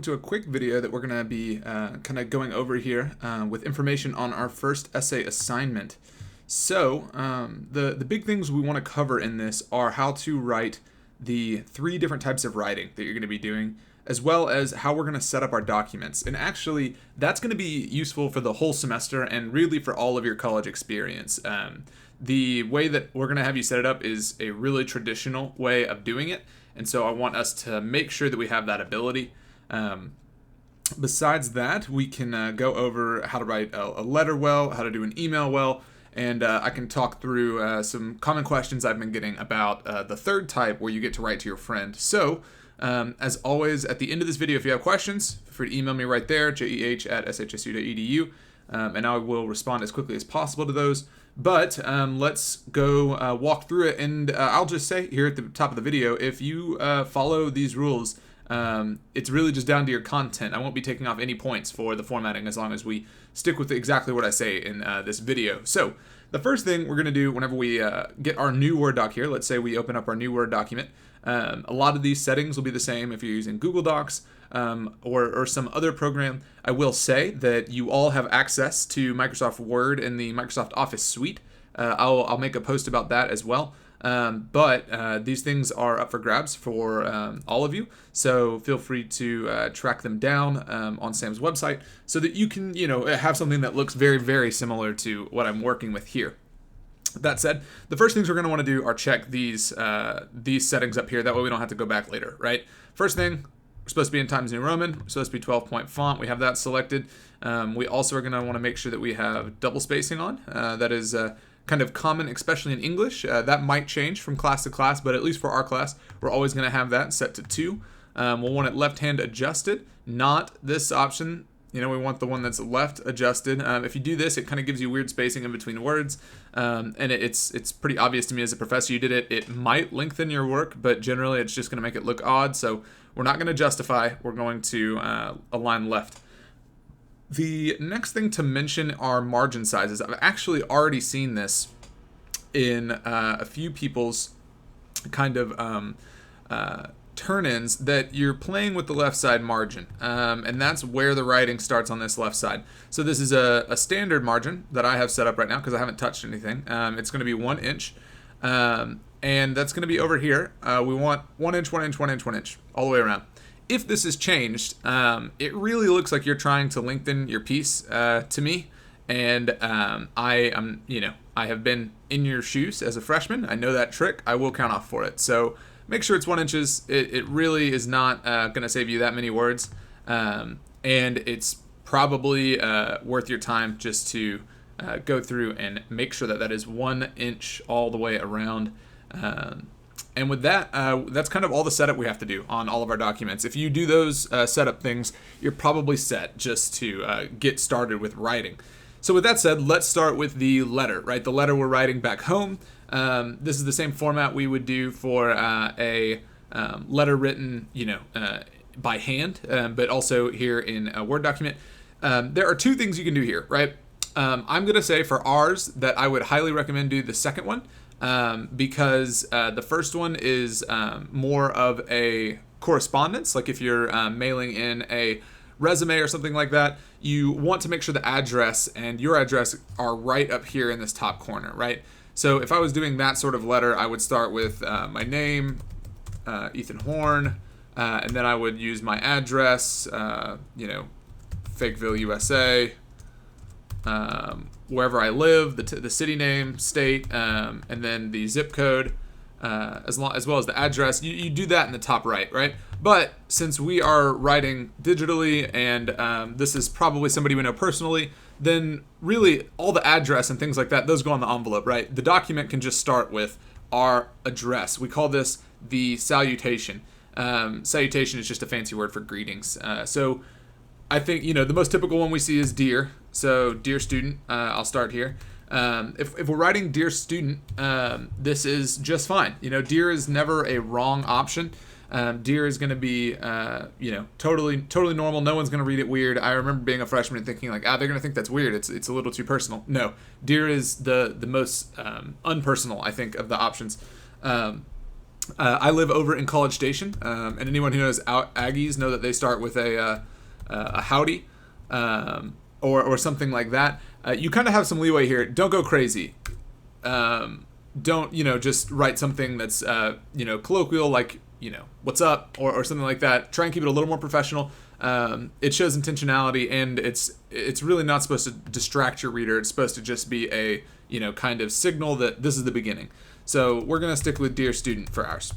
To a quick video that we're going to be kind of going over here with information on our first essay assignment. So the big things we want to cover in this are how to write the 3 different types of writing that you're going to be doing, as well as how we're going to set up our documents. And actually, that's going to be useful for the whole semester and really for all of your college experience. The way that we're going to have you set it up is a really traditional way of doing it. And so I want us to make sure that we have that ability. Besides that, we can go over how to write a letter well, how to do an email well, and I can talk through some common questions I've been getting about the third type where you get to write to your friend. So, as always, at the end of this video, if you have questions, feel free to email me right there, jeh@shsu.edu, and I will respond as quickly as possible to those. But let's go walk through it, and I'll just say here at the top of the video, if you follow these rules, it's really just down to your content. I won't be taking off any points for the formatting as long as we stick with exactly what I say in this video. So the first thing we're going to do whenever we get our new Word doc here, let's say we open up our new Word document. A lot of these settings will be the same if you're using Google Docs or some other program. I will say that you all have access to Microsoft Word and the Microsoft Office suite. I'll make a post about that as well. But these things are up for grabs for all of you, so feel free to track them down on Sam's website so that you can, have something that looks very, very similar to what I'm working with here. That said, the first things we're going to want to do are check these settings up here. That way we don't have to go back later, right? First thing, we're supposed to be in Times New Roman. We're supposed to be 12-point font. We have that selected. We also are going to want to make sure that we have double spacing on. That is kind of common, especially in English. That might change from class to class, but at least for our class, we're always going to have that set to 2. We'll want it left-hand adjusted, not this option. We want the one that's left adjusted. If you do this, it kind of gives you weird spacing in between words, and it's pretty obvious to me as a professor you did it. It might lengthen your work, but generally it's just going to make it look odd, so we're not going to justify. We're going to align left. The next thing to mention are margin sizes. I've actually already seen this in a few people's kind of turn-ins that you're playing with the left side margin, and that's where the writing starts on this left side. So this is a standard margin that I have set up right now because I haven't touched anything. It's going to be 1 inch, and that's going to be over here. We want 1 inch, 1 inch, 1 inch, 1 inch, all the way around. If this is changed, it really looks like you're trying to lengthen your piece to me, and I have been in your shoes as a freshman. I know that trick. I will count off for it. So make sure it's 1 inches. It really is not going to save you that many words, and it's probably worth your time just to go through and make sure that that is 1 inch all the way around. And with that, that's kind of all the setup we have to do on all of our documents. If you do those setup things, you're probably set just to get started with writing. So with that said, let's start with the letter, right? The letter we're writing back home. This is the same format we would do for a letter written, by hand, but also here in a Word document. There are 2 things you can do here, right? I'm going to say for ours that I would highly recommend do the second one. Because the first one is more of a correspondence. Like if you're mailing in a resume or something like that, you want to make sure the address and your address are right up here in this top corner, right? So if I was doing that sort of letter, I would start with my name, Ethan Horn, and then I would use my address, Fakeville, USA, wherever I live, the city name, state, and then the zip code, as well as the address. You do that in the top right? But since we are writing digitally and this is probably somebody we know personally, then really all the address and things like that, those go on the envelope, right? The document can just start with our address. We call this the salutation. Salutation is just a fancy word for greetings. So I think, the most typical one we see is dear. So, dear student, I'll start here. If we're writing dear student, this is just fine. Dear is never a wrong option. Dear is going to be, totally normal. No one's going to read it weird. I remember being a freshman and thinking like, they're going to think that's weird. It's a little too personal. No, dear is the most unpersonal, I think, of the options. I live over in College Station, and anyone who knows Aggies know that they start with a howdy, or something like that. You kind of have some leeway here. Don't go crazy. Don't just write something that's colloquial, like what's up, or something like that. Try and keep it a little more professional. It shows intentionality, and it's really not supposed to distract your reader. It's supposed to just be a kind of signal that this is the beginning. So we're gonna stick with Dear Student for ours.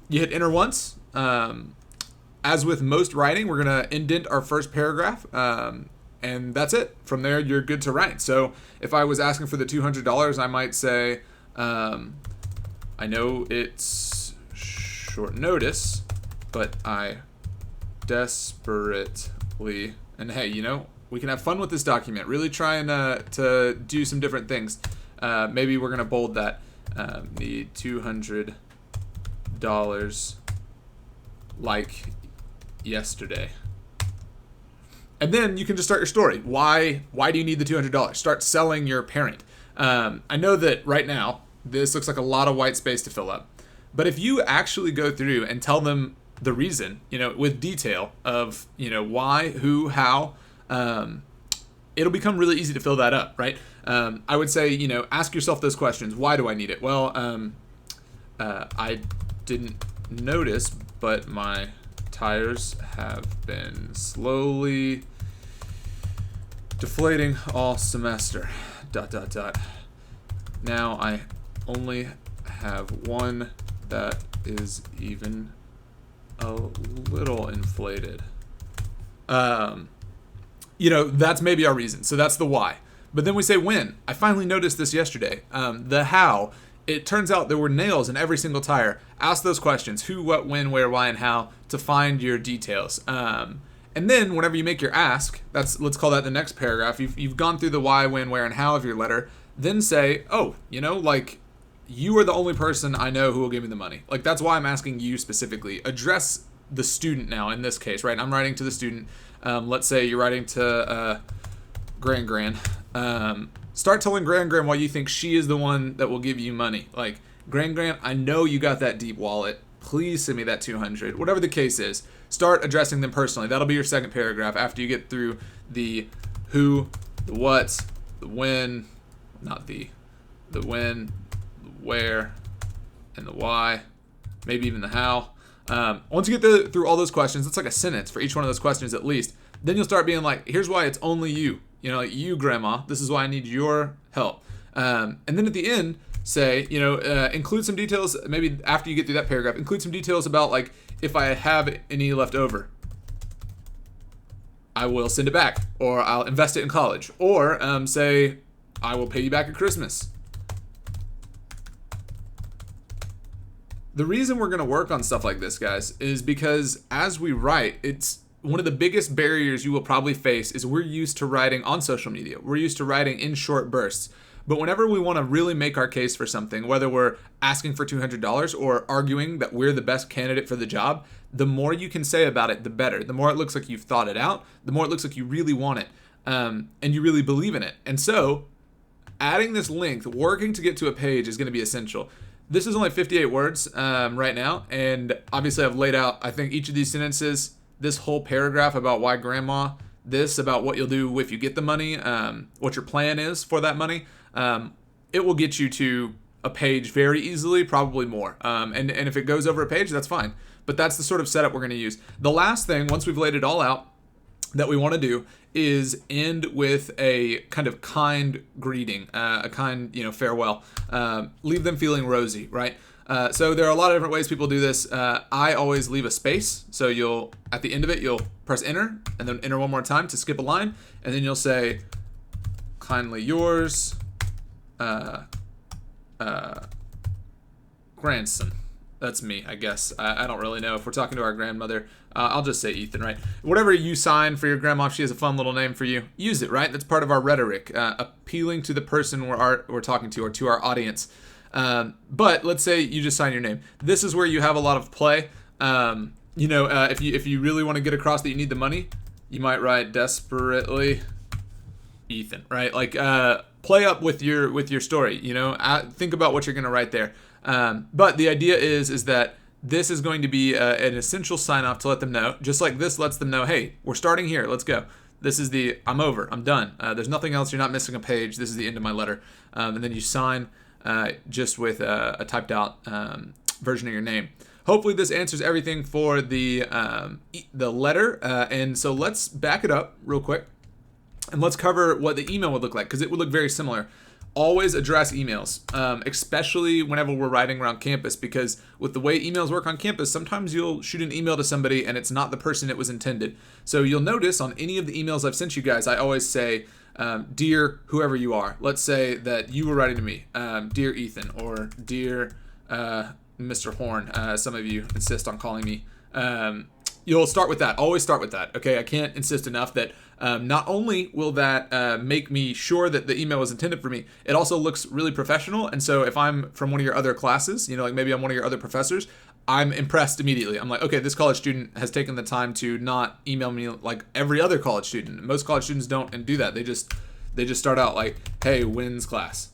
You hit enter once. As with most writing, we're gonna indent our first paragraph, and that's it. From there, you're good to write. So if I was asking for the $200, I might say, I know it's short notice, but I desperately, and hey, we can have fun with this document. Really trying to do some different things. Maybe we're gonna bold that. Need $200 like yesterday. And then you can just start your story. Why do you need the $200? Start selling your parent. I know that right now, this looks like a lot of white space to fill up. But if you actually go through and tell them the reason, with detail of, why, who, how, it'll become really easy to fill that up, right? I would say, ask yourself those questions. Why do I need it? Well, I didn't notice, but my tires have been slowly deflating all semester. ... Now I only have one that is even a little inflated. That's maybe our reason. So that's the why. But then we say when. I finally noticed this yesterday. The how. It turns out there were nails in every single tire. Ask those questions. Who, what, when, where, why, and how to find your details. And then whenever you make your ask, let's call that the next paragraph. You've gone through the why, when, where, and how of your letter. Then say, you are the only person I know who will give me the money. That's why I'm asking you specifically. Address the student now in this case, right? I'm writing to the student. Let's say you're writing to Gran. Start telling Gran why you think she is the one that will give you money. Like, Gran, I know you got that deep wallet. Please send me that $200. Whatever the case is, start addressing them personally. That'll be your second paragraph after you get through the who, the what, the when, not the when, the where, and the why, maybe even the how. Once you get through all those questions, it's like a sentence for each one of those questions at least. Then you'll start being like, here's why it's only you. You, Grandma, this is why I need your help. And then at the end, say, include some details, maybe after you get through that paragraph, include some details about, like, if I have any left over, I will send it back, or I'll invest it in college, or say, I will pay you back at Christmas. The reason we're going to work on stuff like this, guys, is because as we write, it's one of the biggest barriers you will probably face is we're used to writing on social media. We're used to writing in short bursts. But whenever we want to really make our case for something, whether we're asking for $200 or arguing that we're the best candidate for the job, the more you can say about it, the better. The more it looks like you've thought it out, the more it looks like you really want it, and you really believe in it. And so adding this length, working to get to a page is going to be essential. This is only 58 words right now, and obviously I've laid out, I think, each of these sentences, this whole paragraph about why Grandma, this about what you'll do if you get the money, what your plan is for that money. It will get you to a page very easily, probably more. And if it goes over a page, that's fine. But that's the sort of setup we're going to use. The last thing, once we've laid it all out, that we want to do is end with a kind of kind greeting, a kind, farewell. Leave them feeling rosy, right? So there are a lot of different ways people do this. I always leave a space. So at the end of it, you'll press enter and then enter one more time to skip a line. And then you'll say, kindly yours, grandson. That's me, I guess. I don't really know. If we're talking to our grandmother, I'll just say Ethan, right? Whatever you sign for your grandma, if she has a fun little name for you, use it, right? That's part of our rhetoric, appealing to the person we're talking to or to our audience. But let's say you just sign your name. This is where you have a lot of play. If you really want to get across that you need the money, you might write desperately Ethan, right? Like, play up with your story. Think about what you're going to write there. But the idea is that this is going to be an essential sign off to let them know, just like this lets them know, hey, we're starting here, let's go. This is I'm over, I'm done. There's nothing else, you're not missing a page, this is the end of my letter. And then you sign just with a typed out version of your name. Hopefully this answers everything for the letter. And so let's back it up real quick and let's cover what the email would look like, because it would look very similar. Always address emails, especially whenever we're writing around campus, because with the way emails work on campus, sometimes you'll shoot an email to somebody and it's not the person it was intended. So you'll notice on any of the emails I've sent you guys, I always say, dear whoever you are. Let's say that you were writing to me, dear Ethan, or dear Mr. Horn. Some of you insist on calling me. You'll start with that. Always start with that. Okay, I can't insist enough that not only will that make me sure that the email was intended for me, it also looks really professional. And so if I'm from one of your other classes, like maybe I'm one of your other professors, I'm impressed immediately. I'm like, okay, this college student has taken the time to not email me like every other college student. Most college students don't and do that. They just start out like, hey, when's class?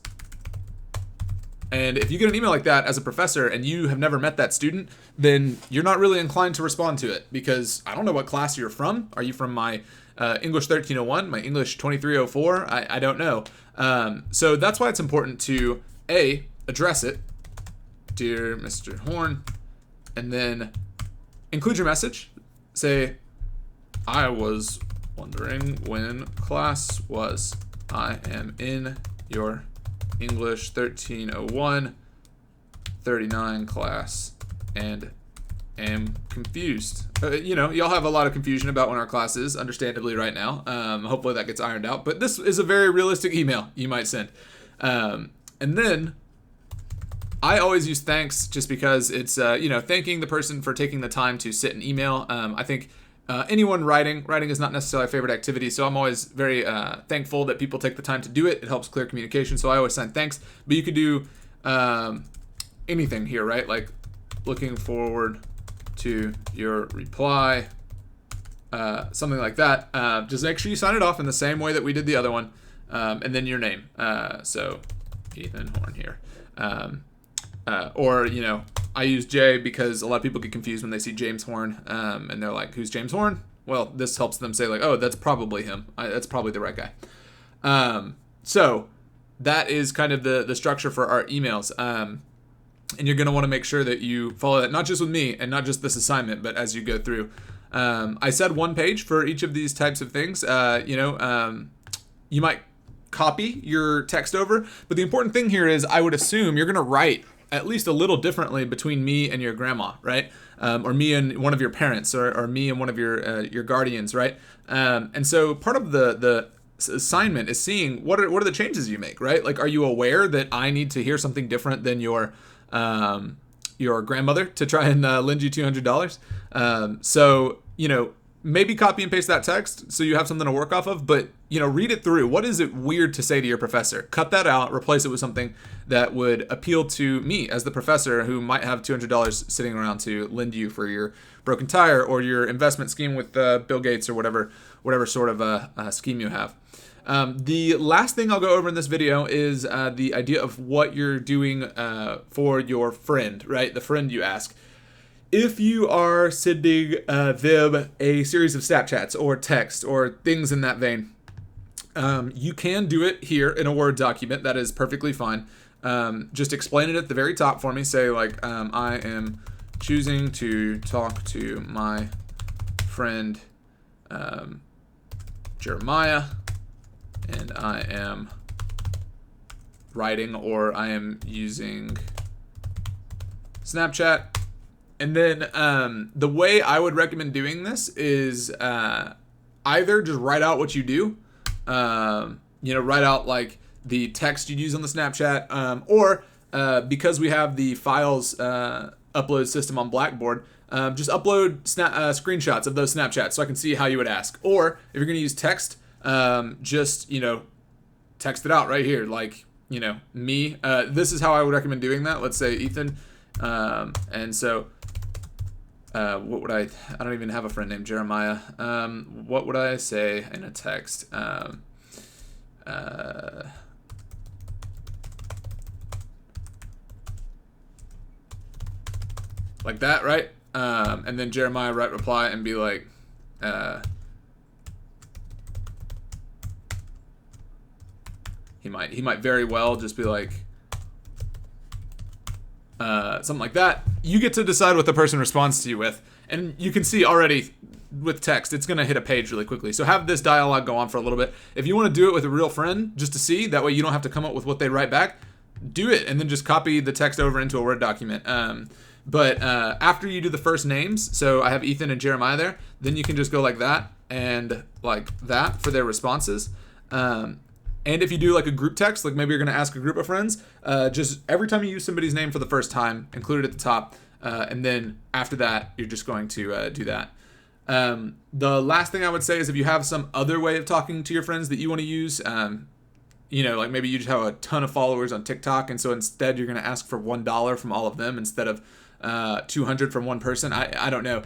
And if you get an email like that as a professor and you have never met that student, then you're not really inclined to respond to it, because I don't know what class you're from. Are you from my English 1301, my English 2304? I don't know. So that's why it's important to address it, dear Mr. Horn, and then include your message. Say, I was wondering when class was. I am in your English 1301 39 class and am confused. Y'all have a lot of confusion about when our class is, understandably, right now. Hopefully that gets ironed out, but this is a very realistic email you might send. And then I always use thanks, just because it's thanking the person for taking the time to sit and email. I think anyone writing is not necessarily a favorite activity, so I'm always very thankful that people take the time to do it. It helps clear communication, so I always sign thanks. But you could do anything here, right? Like, looking forward to your reply, something like that. Just make sure you sign it off in the same way that we did the other one, and then your name. So Ethan Horn here. Or I use J because a lot of people get confused when they see James Horn, and they're like, who's James Horn? Well, this helps them say, like, oh, that's probably him. That's probably the right guy. So that is kind of the structure for our emails. And you're going to want to make sure that you follow that, not just with me and not just this assignment, but as you go through. I said one page for each of these types of things. You might copy your text over, but the important thing here is I would assume you're going to write at least a little differently between me and your grandma, right? Or me and one of your parents, or me and one of your guardians, right? And so part of the assignment is seeing what are the changes you make, right? Like, are you aware that I need to hear something different than your grandmother to try and lend you $200? So maybe copy and paste that text so you have something to work off of, but read it through. What is it weird to say to your professor? Cut that out, replace it with something that would appeal to me as the professor, who might have $200 sitting around to lend you for your broken tire or your investment scheme with Bill Gates, or whatever sort of scheme you have. The last thing I'll go over in this video is the idea of what you're doing for your friend, right? The friend you ask. If you are sending them a series of Snapchats or text or things in that vein, you can do it here in a Word document. That is perfectly fine. Just explain it at the very top for me. Say, like, I am choosing to talk to my friend Jeremiah, and I am writing, or I am using Snapchat. And then the way I would recommend doing this is either just write out what you do, write out like the text you'd use on the Snapchat, or because we have the files upload system on Blackboard, just upload screenshots of those Snapchats so I can see how you would ask. Or if you're going to use text, just text it out right here, like me. This is how I would recommend doing that. Let's say Ethan, and so. What would I don't even have a friend named Jeremiah. What would I say in a text? like that, right? And then Jeremiah write reply and be like, he might very well just be like, something like that. You get to decide what the person responds to you with, and you can see already with text, it's going to hit a page really quickly. So have this dialogue go on for a little bit. If you want to do it with a real friend, just to see, that way you don't have to come up with what they write back, do it, and then just copy the text over into a Word document. But after you do the first names, so I have Ethan and Jeremiah there, then you can just go like that and like that for their responses. And if you do like a group text, like maybe you're going to ask a group of friends, just every time you use somebody's name for the first time, include it at the top. And then after that, you're just going to do that. The last thing I would say is if you have some other way of talking to your friends that you want to use, like maybe you just have a ton of followers on TikTok, and so instead you're going to ask for $1 from all of them instead of 200 from one person. I don't know.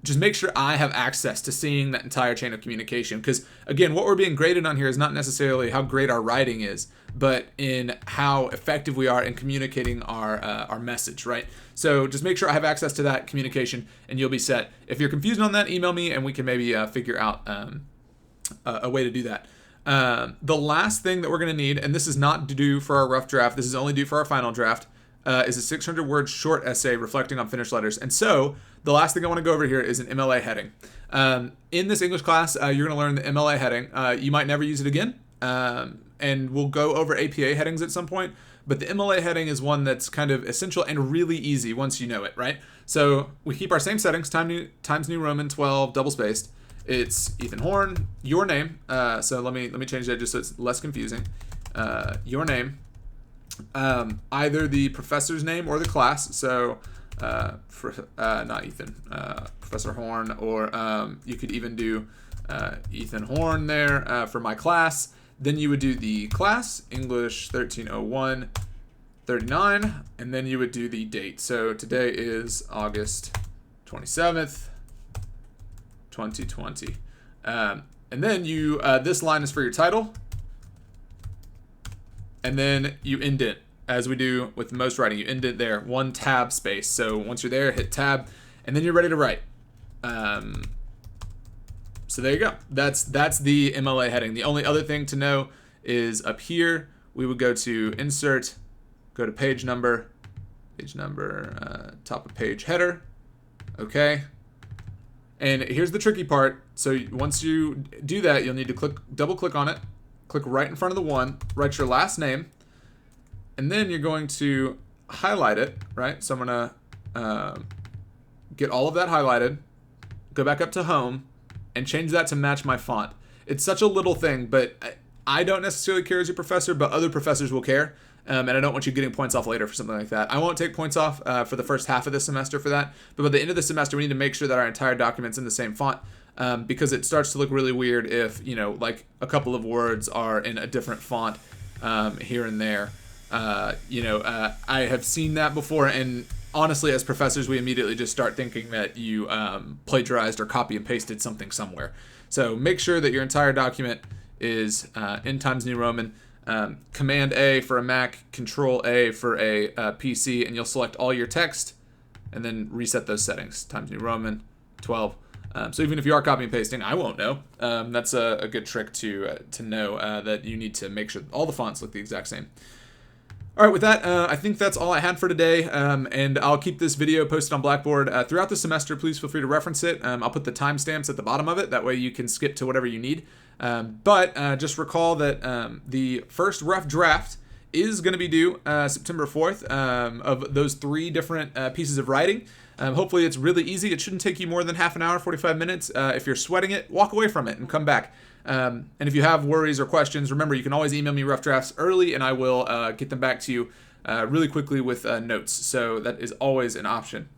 Just make sure I have access to seeing that entire chain of communication. Because again, what we're being graded on here is not necessarily how great our writing is, but in how effective we are in communicating our message, right? So just make sure I have access to that communication, and you'll be set. If you're confused on that, email me, and we can maybe figure out a way to do that. The last thing that we're going to need, and this is not due for our rough draft, this is only due for our final draft, is a 600-word short essay reflecting on finished letters. And so the last thing I want to go over here is an MLA heading. In this English class, you're going to learn the MLA heading. You might never use it again, and we'll go over APA headings at some point. But the MLA heading is one that's kind of essential and really easy once you know it, right? So we keep our same settings, Times New Roman 12, double spaced. It's Ethan Horn, your name. So let me change that just so it's less confusing. Your name. Either the professor's name or the class. So not Ethan, Professor Horn, or you could even do Ethan Horn there for my class. Then you would do the class, English 1301 39, and then you would do the date. So today is August 27th, 2020. And then you this line is for your title. And then you indent, as we do with most writing. You indent there, one tab space. So once you're there, hit tab, and then you're ready to write. So there you go. That's the MLA heading. The only other thing to know is up here, we would go to insert, go to page number, top of page header. Okay. And here's the tricky part. So once you do that, you'll need to double click on it. Click right in front of the one, write your last name, and then you're going to highlight it, right? So I'm going to get all of that highlighted, go back up to home, and change that to match my font. It's such a little thing, but I don't necessarily care as your professor, but other professors will care, and I don't want you getting points off later for something like that. I won't take points off for the first half of the semester for that, but by the end of the semester, we need to make sure that our entire document's in the same font. Because it starts to look really weird if, like a couple of words are in a different font here and there. I have seen that before, and honestly, as professors, we immediately just start thinking that you plagiarized or copy and pasted something somewhere. So make sure that your entire document is in Times New Roman. Command A for a Mac, Control A for a PC, and you'll select all your text, and then reset those settings. Times New Roman 12. So even if you are copying and pasting, I won't know. That's a good trick to know that you need to make sure all the fonts look the exact same. All right, with that, I think that's all I had for today, and I'll keep this video posted on Blackboard throughout the semester. Please feel free to reference it. I'll put the timestamps at the bottom of it. That way you can skip to whatever you need. But just recall that the first rough draft is going to be due September 4th of those 3 different pieces of writing. Hopefully it's really easy. It shouldn't take you more than half an hour, 45 minutes. If you're sweating it, walk away from it and come back. And if you have worries or questions, remember you can always email me rough drafts early, and I will get them back to you really quickly with notes. So that is always an option.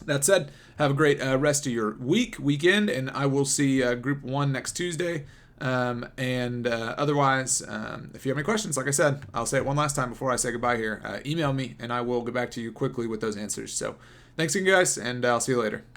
That said, have a great rest of your weekend, and I will see Group 1 next Tuesday. Otherwise, if you have any questions, like I said, I'll say it one last time before I say goodbye here. Email me, and I will get back to you quickly with those answers. So thanks again, guys, and I'll see you later.